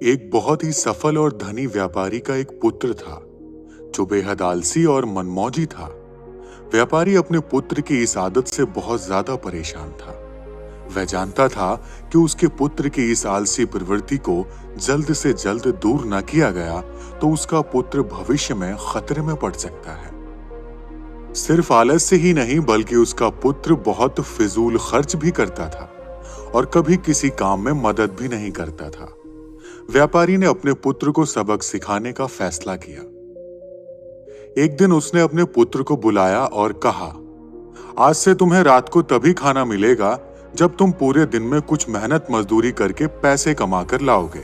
एक बहुत ही सफल और धनी व्यापारी का एक पुत्र था जो बेहद आलसी और मनमौजी था। व्यापारी अपने पुत्र की इस आदत से बहुत ज्यादा परेशान था। वह जानता था कि उसके पुत्र की इस आलसी प्रवृत्ति को जल्द से जल्द दूर न किया गया तो उसका पुत्र भविष्य में खतरे में पड़ सकता है। सिर्फ आलस्य ही नहीं बल्कि उसका पुत्र बहुत फिजूल खर्च भी करता था और कभी किसी काम में मदद भी नहीं करता था। व्यापारी ने अपने पुत्र को सबक सिखाने का फैसला किया। एक दिन उसने अपने पुत्र को बुलाया और कहा, आज से तुम्हें रात को तभी खाना मिलेगा जब तुम पूरे दिन में कुछ मेहनत मजदूरी करके पैसे कमाकर लाओगे।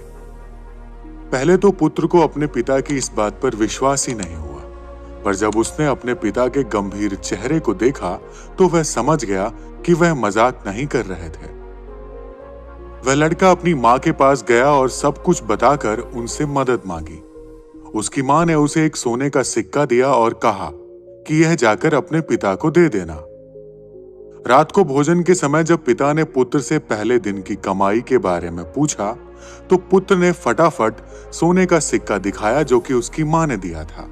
पहले तो पुत्र को अपने पिता की इस बात पर विश्वास ही नहीं हुआ, पर जब उसने अपने पिता के गंभीर चेहरे को देखा तो वह समझ गया कि वह मजाक नहीं कर रहे थे। वह लड़का अपनी माँ के पास गया और सब कुछ बताकर उनसे मदद मांगी। उसकी माँ ने उसे एक सोने का सिक्का दिया और कहा कि यह जाकर अपने पिता को दे देना। रात को भोजन के समय जब पिता ने पुत्र से पहले दिन की कमाई के बारे में पूछा तो पुत्र ने फटाफट सोने का सिक्का दिखाया जो कि उसकी माँ ने दिया था।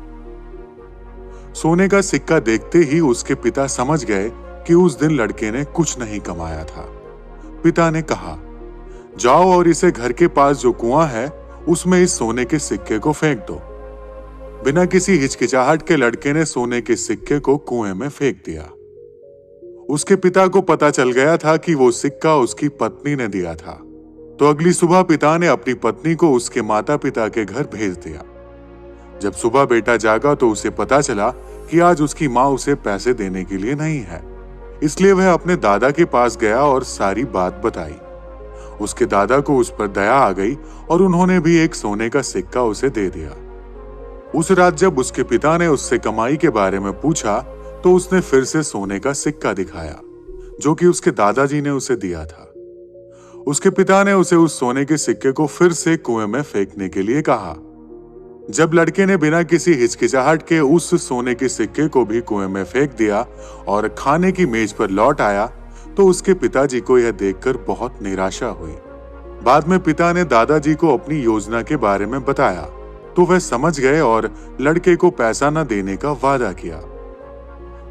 सोने का सिक्का देखते ही उसके पिता समझ गए कि उस दिन लड़के ने कुछ नहीं कमाया था। पिता ने कहा, जाओ और इसे घर के पास जो कुआं है उसमें इस सोने के सिक्के को फेंक दो। बिना किसी हिचकिचाहट के लड़के ने सोने के सिक्के को कुएं में फेंक दिया। उसके पिता को पता चल गया था कि वो सिक्का उसकी पत्नी ने दिया था, तो अगली सुबह पिता ने अपनी पत्नी को उसके माता पिता के घर भेज दिया। जब सुबह बेटा जागा तो उसे पता चला कि आज उसकी माँ उसे पैसे देने के लिए नहीं है, इसलिए वह अपने दादा के पास गया और सारी बात बताई। उसके दादा को उस पर दया आ गई और उन्होंने भी एक सोने का सिक्का उसे दे दिया। उस रात जब उसके पिता ने उससे कमाई के बारे में पूछा तो उसने फिर से सोने का सिक्का दिखाया जो कि उसके दादाजी ने उसे दिया था। उसके पिता ने उसे उस सोने के सिक्के को फिर से कुएं में फेंकने के लिए कहा। जब लड़के ने बिना किसी हिचकिचाहट के उस सोने के सिक्के को भी कुएं में फेंक दिया और खाने की मेज पर लौट आया तो उसके पिताजी को यह देखकर बहुत निराशा हुई। बाद में पिता ने दादाजी को अपनी योजना के बारे में बताया तो वह समझ गए और लड़के को पैसा न देने का वादा किया।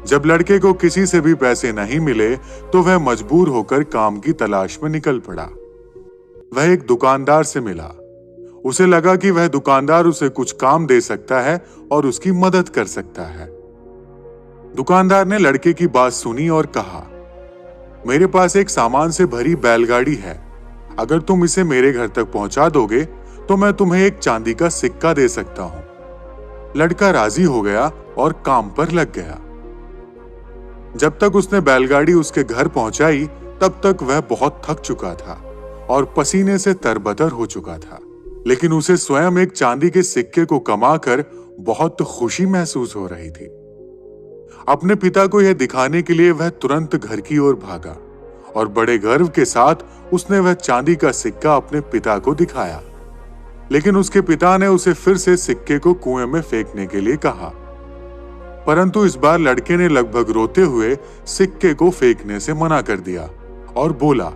जब लड़के को किसी से भी पैसे नहीं मिले तो वह मजबूर होकर काम की तलाश में निकल पड़ा। वह एक दुकानदार से मिला। उसे लगा कि वह दुकानदार उसे कुछ काम दे सकता है और उसकी मदद कर सकता है। दुकानदार ने लड़के की बात सुनी और कहा, मेरे पास एक सामान से भरी बैलगाड़ी है, अगर तुम इसे मेरे घर तक पहुंचा दोगे तो मैं तुम्हें एक चांदी का सिक्का दे सकता हूं। लड़का राजी हो गया और काम पर लग गया। जब तक उसने बैलगाड़ी उसके घर पहुंचाई तब तक वह बहुत थक चुका था और पसीने से तरबतर हो चुका था, लेकिन उसे स्वयं एक चांदी के सिक्के को कमाकर बहुत खुशी महसूस हो रही थी। अपने पिता को यह दिखाने के लिए वह तुरंत घर की ओर भागा और बड़े गर्व के साथ उसने वह चांदी का सिक्का अपने पिता को दिखाया। लेकिन उसके पिता ने उसे फिर से सिक्के को कुएं में फेंकने के लिए कहा, परंतु इस बार लड़के ने लगभग रोते हुए सिक्के को फेंकने से मना कर दिया और बोला,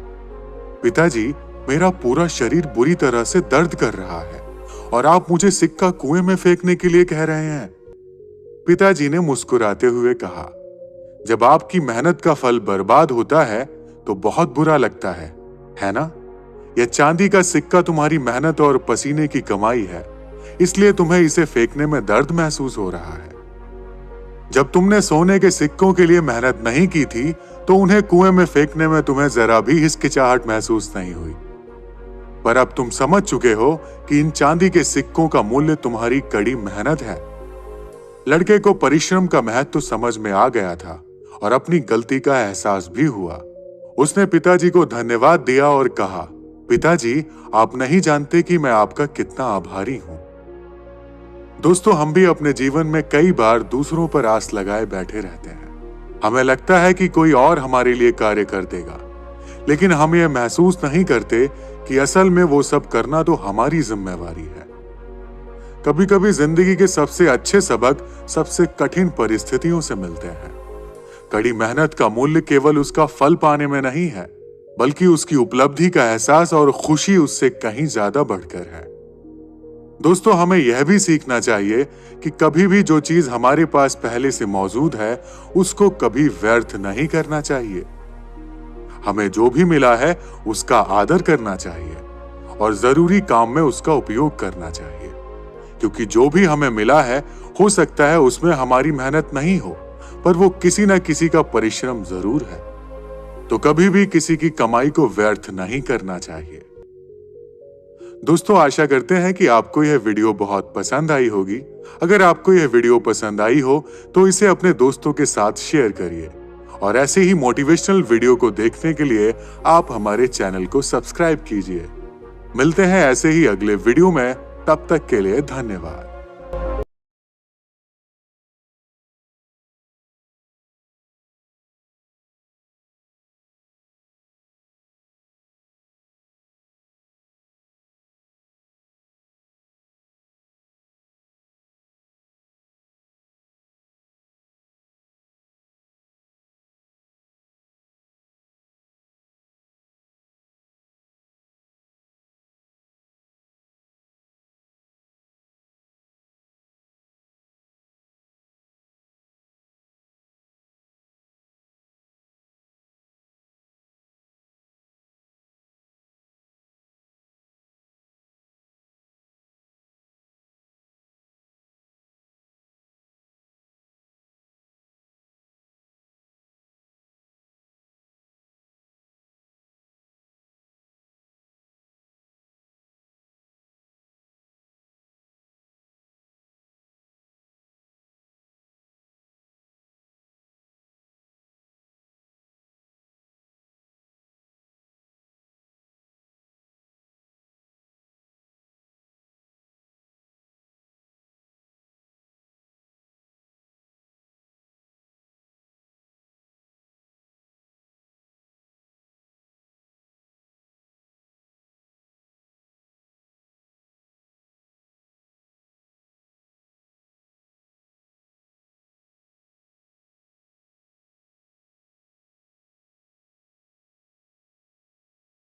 पिताजी, मेरा पूरा शरीर बुरी तरह से दर्द कर रहा है और आप मुझे सिक्का कुएं में फेंकने के लिए कह रहे हैं। पिताजी ने मुस्कुराते हुए कहा, जब आपकी मेहनत का फल बर्बाद होता है तो बहुत बुरा लगता है ना? यह चांदी का सिक्का तुम्हारी मेहनत और पसीने की कमाई है, इसलिए तुम्हें इसे फेंकने में दर्द महसूस हो रहा है। जब तुमने सोने के सिक्कों के लिए मेहनत नहीं की थी तो उन्हें कुएं में फेंकने में तुम्हें जरा भी हिचकिचाहट महसूस नहीं हुई, पर अब तुम समझ चुके हो कि इन चांदी के सिक्कों का मूल्य तुम्हारी कड़ी मेहनत है। लड़के को परिश्रम का महत्व समझ में आ गया था और अपनी गलती का एहसास भी हुआ। उसने पिताजी को धन्यवाद दिया और कहा, पिताजी, आप नहीं जानते कि मैं आपका कितना आभारी हूं। दोस्तों, हम भी अपने जीवन में कई बार दूसरों पर आस लगाए बैठे रहते हैं। हमें लगता है कि कोई और हमारे लिए कार्य कर देगा, लेकिन हम ये महसूस नहीं करते कि असल में वो सब करना तो हमारी जिम्मेवारी है। कभी कभी जिंदगी के सबसे अच्छे सबक सबसे कठिन परिस्थितियों से मिलते हैं। कड़ी मेहनत का मूल्य केवल उसका फल पाने में नहीं है, बल्कि उसकी उपलब्धि का एहसास और खुशी उससे कहीं ज्यादा बढ़कर है। दोस्तों, हमें यह भी सीखना चाहिए कि कभी भी जो चीज हमारे पास पहले से मौजूद है, उसको कभी व्यर्थ नहीं करना चाहिए। हमें जो भी मिला है उसका आदर करना चाहिए और जरूरी काम में उसका उपयोग करना चाहिए, क्योंकि जो भी हमें मिला है, हो सकता है उसमें हमारी मेहनत नहीं हो, पर वो किसी न किसी का परिश्रम जरूर है। तो कभी भी किसी की कमाई को व्यर्थ नहीं करना चाहिए। दोस्तों, आशा करते हैं कि आपको यह वीडियो बहुत पसंद आई होगी। अगर आपको यह वीडियो पसंद आई हो तो इसे अपने दोस्तों के साथ शेयर करिए और ऐसे ही मोटिवेशनल वीडियो को देखने के लिए आप हमारे चैनल को सब्सक्राइब कीजिए। मिलते हैं ऐसे ही अगले वीडियो में, तब तक के लिए धन्यवाद।